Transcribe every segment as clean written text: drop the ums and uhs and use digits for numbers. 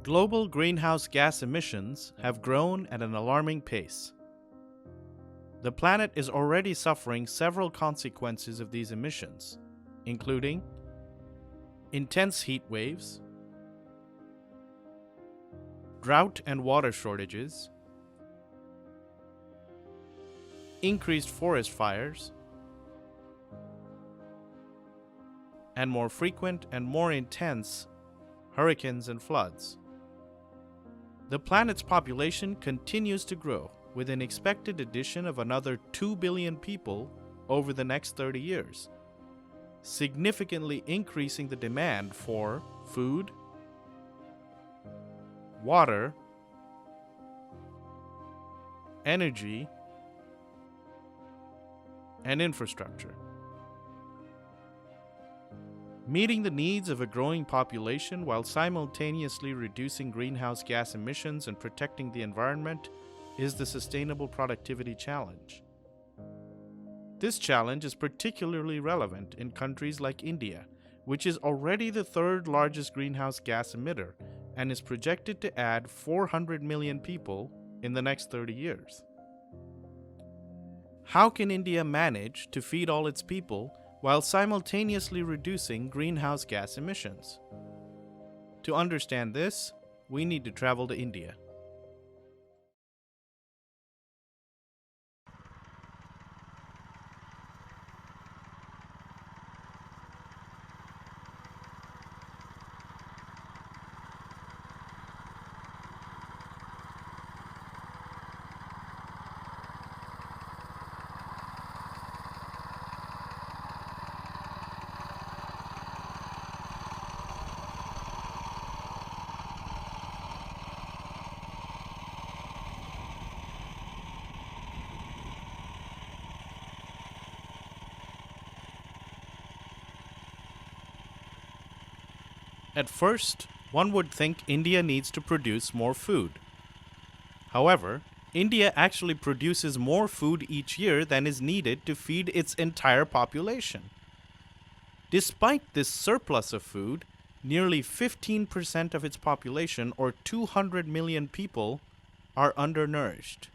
Global greenhouse gas emissions have grown at an alarming pace. The planet is already suffering several consequences of these emissions, including intense heat waves, drought and water shortages, increased forest fires, and more frequent and more intense hurricanes and floods. The planet's population continues to grow, with an expected addition of another 2 billion people over the next 30 years, significantly increasing the demand for food, water, energy, and infrastructure. Meeting the needs of a growing population while simultaneously reducing greenhouse gas emissions and protecting the environment is the Sustainable Productivity Challenge. This challenge is particularly relevant in countries like India, which is already the third largest greenhouse gas emitter and is projected to add 400 million people in the next 30 years. How can India manage to feed all its people while simultaneously reducing greenhouse gas emissions? To understand this, we need to travel to India. At first, one would think India needs to produce more food. However, India actually produces more food each year than is needed to feed its entire population. Despite this surplus of food, nearly 15% of its population, or 200 million people, are undernourished.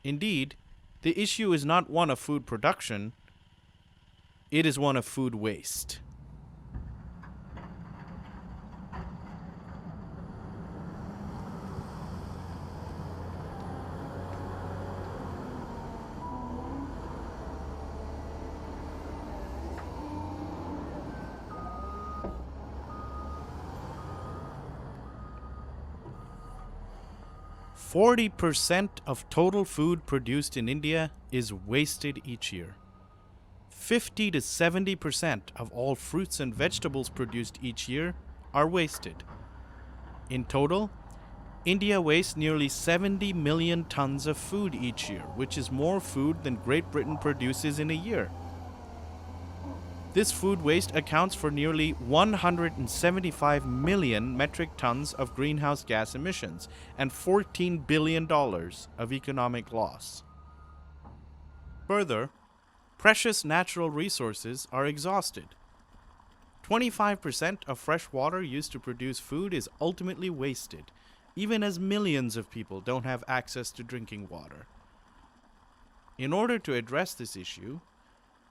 Indeed, the issue is not one of food production, it is one of food waste. Forty 40% of total food produced in India is wasted each year. 50 to 70% of all fruits and vegetables produced each year are wasted. In total, India wastes nearly 70 million tons of food each year, which is more food than Great Britain produces in a year. This food waste accounts for nearly 175 million metric tons of greenhouse gas emissions and $14 billion of economic loss. Further, precious natural resources are exhausted. 25% of fresh water used to produce food is ultimately wasted, even as millions of people don't have access to drinking water. In order to address this issue,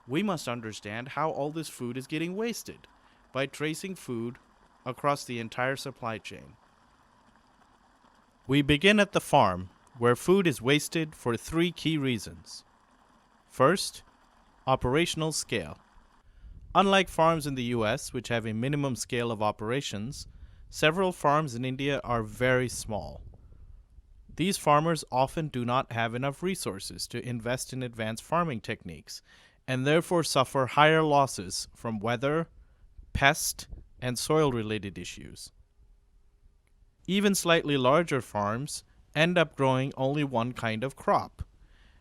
we must understand how all this food is getting wasted by tracing food across the entire supply chain. We begin at the farm, where food is wasted for 3 key reasons. First, operational scale. Unlike farms in the US, which have a minimum scale of operations, several farms in India are very small. These farmers often do not have enough resources to invest in advanced farming techniques, and therefore suffer higher losses from weather, pest, and soil-related issues. Even slightly larger farms end up growing only one kind of crop.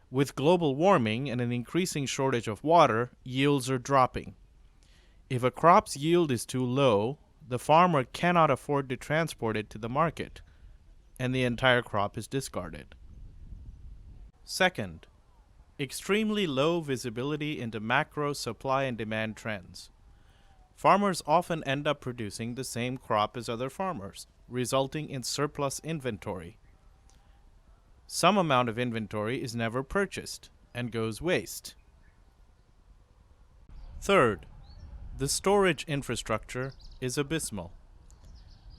With global warming and an increasing shortage of water, yields are dropping. If a crop's yield is too low, the farmer cannot afford to transport it to the market, and the entire crop is discarded. Second, extremely low visibility into macro supply and demand trends. Farmers often end up producing the same crop as other farmers, resulting in surplus inventory. Some amount of inventory is never purchased and goes waste. Third, the storage infrastructure is abysmal.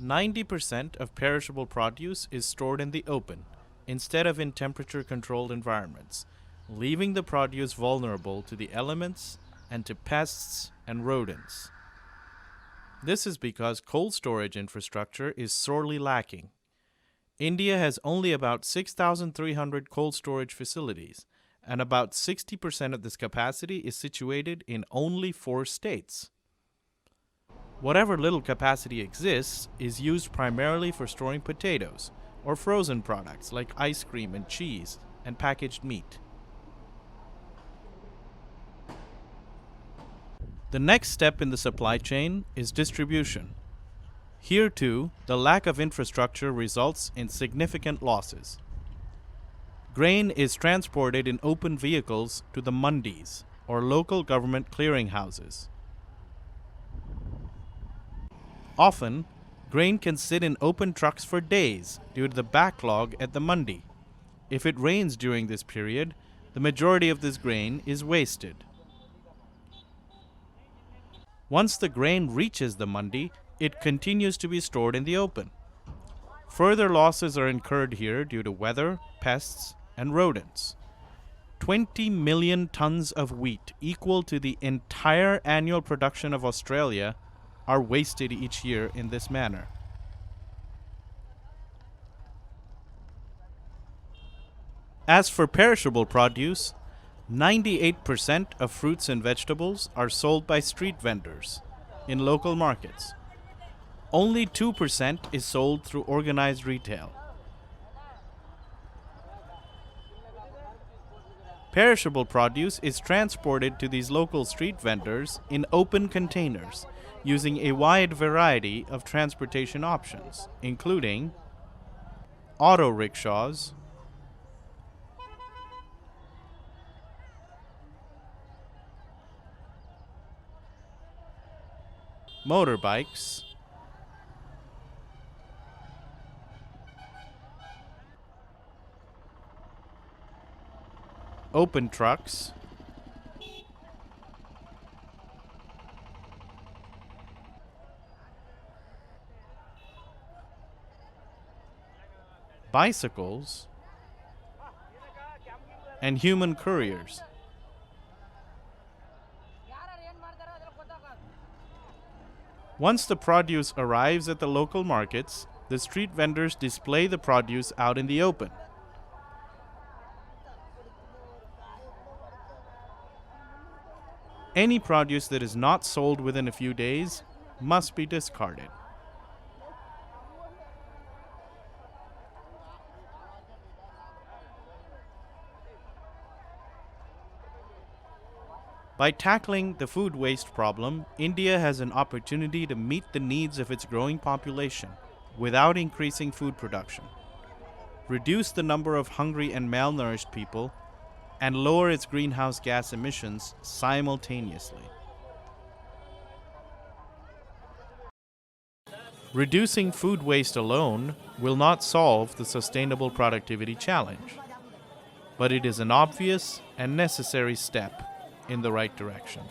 90% of perishable produce is stored in the open instead of in temperature-controlled environments, leaving the produce vulnerable to the elements and to pests and rodents. This is because cold storage infrastructure is sorely lacking. India has only about 6,300 cold storage facilities, and about 60% of this capacity is situated in only 4 states. Whatever little capacity exists is used primarily for storing potatoes or frozen products like ice cream and cheese and packaged meat. The next step in the supply chain is distribution. Here too, the lack of infrastructure results in significant losses. Grain is transported in open vehicles to the mandis, or local government clearinghouses. Often, grain can sit in open trucks for days due to the backlog at the mandi. If it rains during this period, the majority of this grain is wasted. Once the grain reaches the mandi, it continues to be stored in the open. Further losses are incurred here due to weather, pests, and rodents. 20 million tons of wheat, equal to the entire annual production of Australia, are wasted each year in this manner. As for perishable produce, 98% of fruits and vegetables are sold by street vendors in local markets. Only 2% is sold through organized retail. Perishable produce is transported to these local street vendors in open containers using a wide variety of transportation options, including auto rickshaws, motorbikes, open trucks, bicycles, and human couriers. Once the produce arrives at the local markets, the street vendors display the produce out in the open. Any produce that is not sold within a few days must be discarded. By tackling the food waste problem, India has an opportunity to meet the needs of its growing population without increasing food production, reduce the number of hungry and malnourished people, and lower its greenhouse gas emissions simultaneously. Reducing food waste alone will not solve the sustainable productivity challenge, but it is an obvious and necessary step in the right direction.